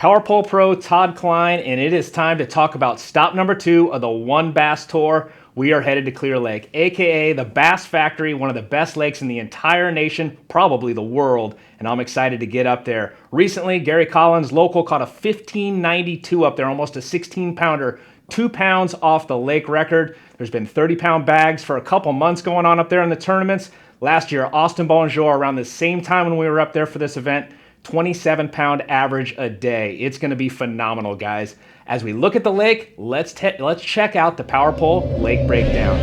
Power Pole Pro Todd Kline, and it is time to talk about stop number 2 of the One Bass Tour. We are headed to Clear Lake, aka the Bass Factory, one of the best lakes in the entire nation, probably the world, and I'm excited to get up there. Recently, Gary Collins, local, caught a 1592 up there, almost a 16-pounder, 2 pounds off the lake record. There's been 30-pound bags for a couple months going on up there in the tournaments. Last year, Austin Bonjour, around the same time when we were up there for this event, 27-pound average a day. It's going to be phenomenal, guys. As we look at the lake, let's check out the Power Pole Lake Breakdown.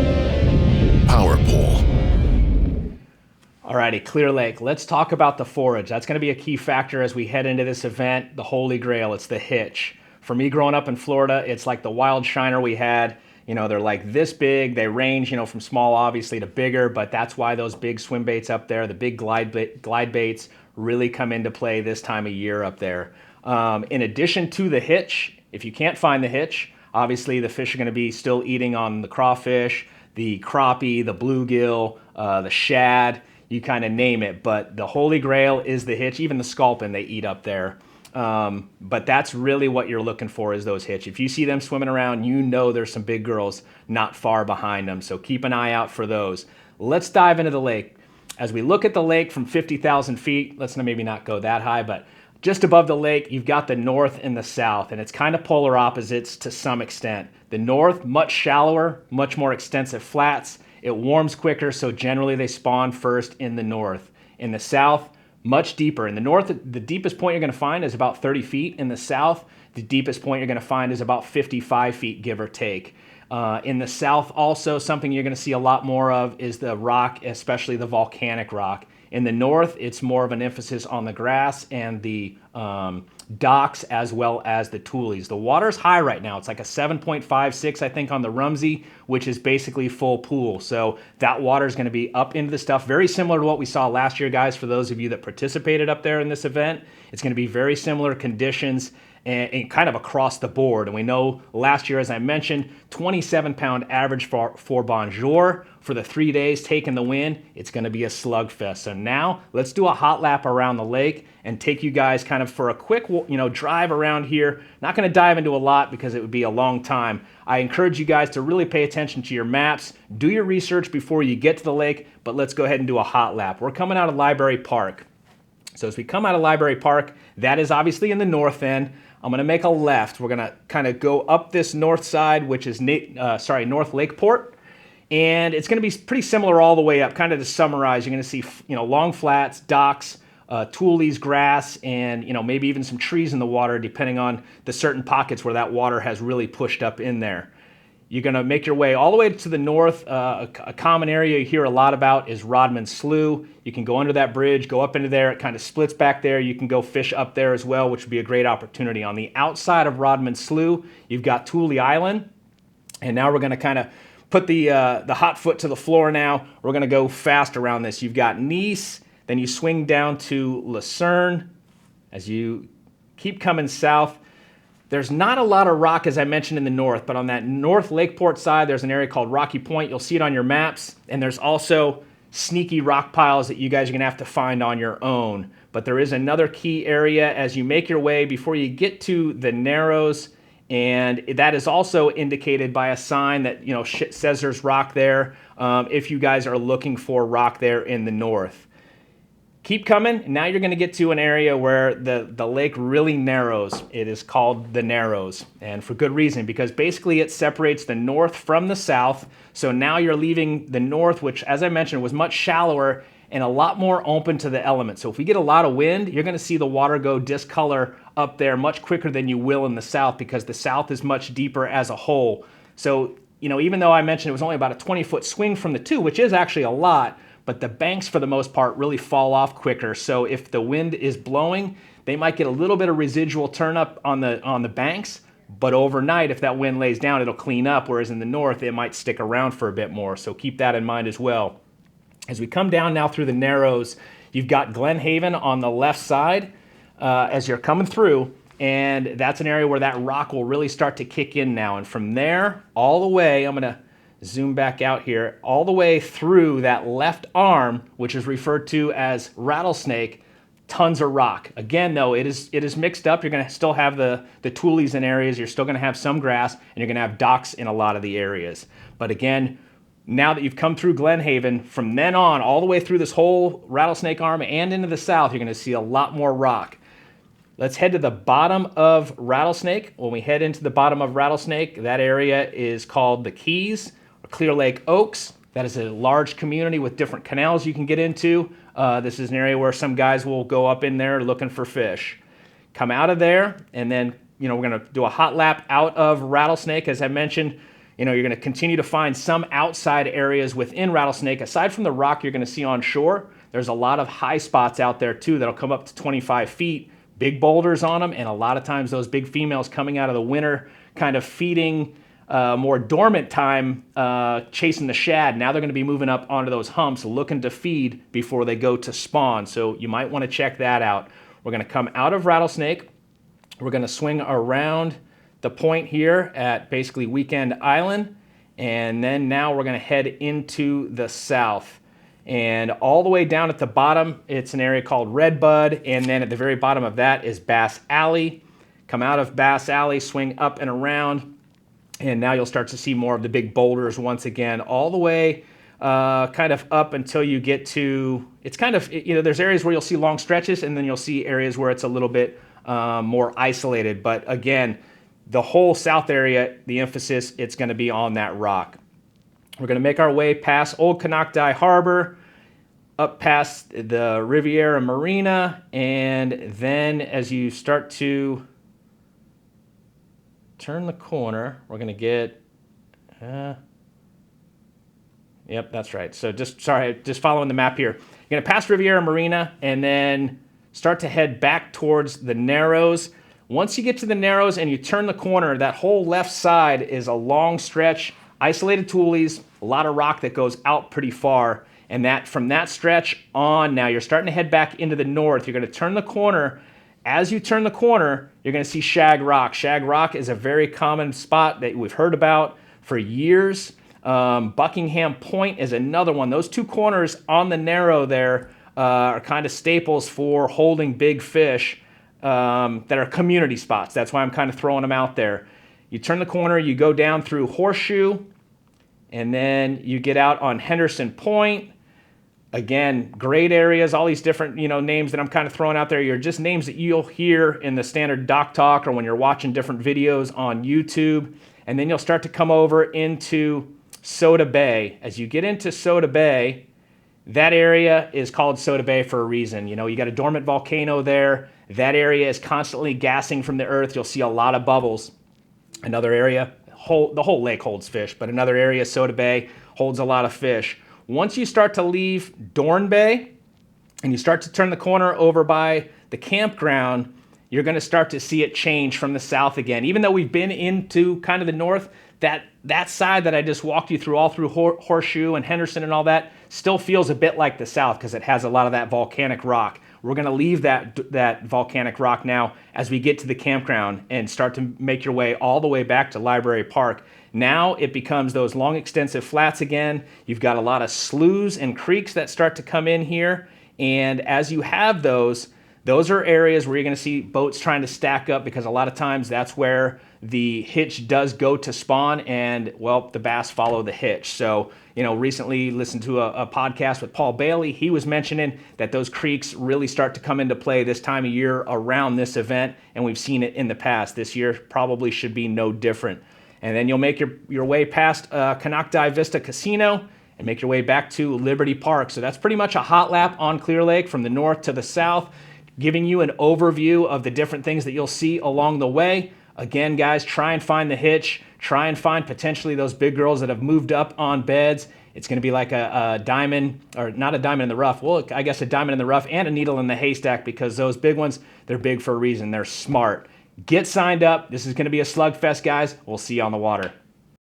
Power Pole. Alrighty, Clear Lake. Let's talk about the forage. That's going to be a key factor as we head into this event. The Holy Grail, it's the hitch. For me, growing up in Florida, it's like the wild shiner we had. You know, they're like this big. They range, you know, from small, obviously, to bigger, but that's why those big swim baits up there, the big glide baits, really come into play this time of year up there. In addition to the hitch, if you can't find the hitch, obviously the fish are going to be still eating on the crawfish, the crappie, the bluegill, the shad, you kind of name it. But the Holy Grail is the hitch. Even the sculpin they eat up there. But that's really what you're looking for, is those hitch. If you see them swimming around, you know there's some big girls not far behind them. So keep an eye out for those. Let's dive into the lake. As we look at the lake from 50,000 feet, let's maybe not go that high, but just above the lake, you've got the north and the south, and it's kind of polar opposites to some extent. The north, much shallower, much more extensive flats. It warms quicker, so generally they spawn first in the north. In the south, much deeper. In the north, the deepest point you're going to find is about 30 feet. In the south, the deepest point you're going to find is about 55 feet, give or take. In the south also, something you're going to see a lot more of is the rock, especially the volcanic rock. In the north, it's more of an emphasis on the grass and the docks, as well as the tules. The water's high right now. It's like a 7.56, I think, on the Rumsey, which is basically full pool. So that water's going to be up into the stuff. Very similar to what we saw last year, guys, for those of you that participated up there in this event. It's going to be very similar conditions and kind of across the board. And we know last year, as I mentioned, 27-pound average for Bonjour for the 3 days taking the wind. It's going to be a slugfest. So now let's do a hot lap around the lake and take you guys kind of for a quick, drive around here. Not going to dive into a lot because it would be a long time. I encourage you guys to really pay attention to your maps. Do your research before you get to the lake, but let's go ahead and do a hot lap. We're coming out of Library Park. So as we come out of Library Park, that is obviously in the north end. I'm going to make a left. We're going to kind of go up this north side, which is North Lakeport. And it's going to be pretty similar all the way up. Kind of to summarize, you're going to see, long flats, docks, tules, grass, and, maybe even some trees in the water, depending on the certain pockets where that water has really pushed up in there. You're going to make your way all the way to the north. A common area you hear a lot about is Rodman Slough. You can go under that bridge, go up into there. It kind of splits back there. You can go fish up there as well, which would be a great opportunity. On the outside of Rodman Slough, you've got Thule Island. And now we're going to kind of put the hot foot to the floor now. We're going to go fast around this. You've got Nice. Then you swing down to Lucerne. As you keep coming south, there's not a lot of rock, as I mentioned, in the north, but on that North Lakeport side, there's an area called Rocky Point. You'll see it on your maps, and there's also sneaky rock piles that you guys are going to have to find on your own. But there is another key area as you make your way before you get to the Narrows, and that is also indicated by a sign that says there's rock there if you guys are looking for rock there in the north. Keep coming. Now you're going to get to an area where the lake really narrows. It is called the Narrows, and for good reason, because basically it separates the north from the south. So now you're leaving the north, which, as I mentioned, was much shallower and a lot more open to the elements. So if we get a lot of wind, you're going to see the water go discolor up there much quicker than you will in the south, because the south is much deeper as a whole. So, even though I mentioned it was only about a 20-foot swing from the two, which is actually a lot, but the banks, for the most part, really fall off quicker. So if the wind is blowing, they might get a little bit of residual turn up on the banks, but overnight, if that wind lays down, it'll clean up, whereas in the north, it might stick around for a bit more. So keep that in mind as well. As we come down now through the Narrows, you've got Glen Haven on the left side as you're coming through, and that's an area where that rock will really start to kick in now. And from there, all the way, I'm going to zoom back out here, all the way through that left arm, which is referred to as Rattlesnake. tons of rock. Again, though, it is mixed up. You're going to still have the tules in areas. You're still going to have some grass, and you're going to have docks in a lot of the areas. But again, now that you've come through Glen Haven, from then on, all the way through this whole Rattlesnake Arm and into the south, you're going to see a lot more rock. Let's head to the bottom of Rattlesnake. When we head into the bottom of Rattlesnake, that area is called the Keys, or Clear Lake Oaks. That is a large community with different canals you can get into. This is an area where some guys will go up in there looking for fish. Come out of there, and then we're going to do a hot lap out of Rattlesnake. As I mentioned, you're going to continue to find some outside areas within Rattlesnake. Aside from the rock you're going to see on shore, there's a lot of high spots out there too that'll come up to 25 feet. Big boulders on them, and a lot of times those big females coming out of the winter kind of feeding more dormant time, chasing the shad. Now they're going to be moving up onto those humps looking to feed before they go to spawn, so you might want to check that out. We're going to come out of Rattlesnake. We're going to swing around the point here at basically Weekend Island, and then now we're going to head into the south. And all the way down at the bottom, it's an area called Redbud, and then at the very bottom of that is Bass Alley. Come out of Bass Alley, swing up and around, and now you'll start to see more of the big boulders once again, all the way kind of up until you get to, it's kind of, there's areas where you'll see long stretches, and then you'll see areas where it's a little bit more isolated. But again, the whole south area, the emphasis, it's going to be on that rock. We're going to make our way past Old Canocti Harbor, up past the Riviera Marina, and then as you start to turn the corner, we're going to get, yep, that's right. So just following the map here. You're going to pass Riviera Marina and then start to head back towards the Narrows. Once you get to the Narrows and you turn the corner, that whole left side is a long stretch, isolated tules, a lot of rock that goes out pretty far, and that from that stretch on, now you're starting to head back into the north. You're going to turn the corner. As you turn the corner, you're going to see Shag Rock. Shag Rock is a very common spot that we've heard about for years. Buckingham Point is another one. Those two corners on the Narrow there are kind of staples for holding big fish that are community spots. That's why I'm kind of throwing them out there. You turn the corner, you go down through Horseshoe, and then you get out on Henderson Point. Again, great areas, all these different names that I'm kind of throwing out there. You're just names that you'll hear in the standard dock talk or when you're watching different videos on YouTube. And then you'll start to come over into Soda Bay. As you get into Soda Bay, that area is called Soda Bay for a reason. You got a dormant volcano there. That area is constantly gassing from the earth. You'll see a lot of bubbles. Another area, the whole lake holds fish, but another area, Soda Bay, holds a lot of fish. Once you start to leave Dorn Bay and you start to turn the corner over by the campground, you're going to start to see it change from the south again. Even though we've been into kind of the north, that side that I just walked you through, all through Horseshoe and Henderson and all that, still feels a bit like the south because it has a lot of that volcanic rock. We're going to leave that volcanic rock now as we get to the campground and start to make your way all the way back to Library Park. Now it becomes those long extensive flats again. You've got a lot of sloughs and creeks that start to come in here. And as you have those are areas where you're going to see boats trying to stack up because a lot of times that's where the hitch does go to spawn and, well, the bass follow the hitch. So, recently listened to a podcast with Paul Bailey. He was mentioning that those creeks really start to come into play this time of year around this event, and we've seen it in the past. This year probably should be no different. And then you'll make your way past Canocti Vista Casino and make your way back to Liberty Park. So that's pretty much a hot lap on Clear Lake from the north to the south, giving you an overview of the different things that you'll see along the way. Again, guys, try and find the hitch. Try and find potentially those big girls that have moved up on beds. It's going to be like a diamond, or not a diamond in the rough. Well, I guess a diamond in the rough and a needle in the haystack, because those big ones, they're big for a reason. They're smart. Get signed up. This is going to be a slugfest, guys. We'll see you on the water.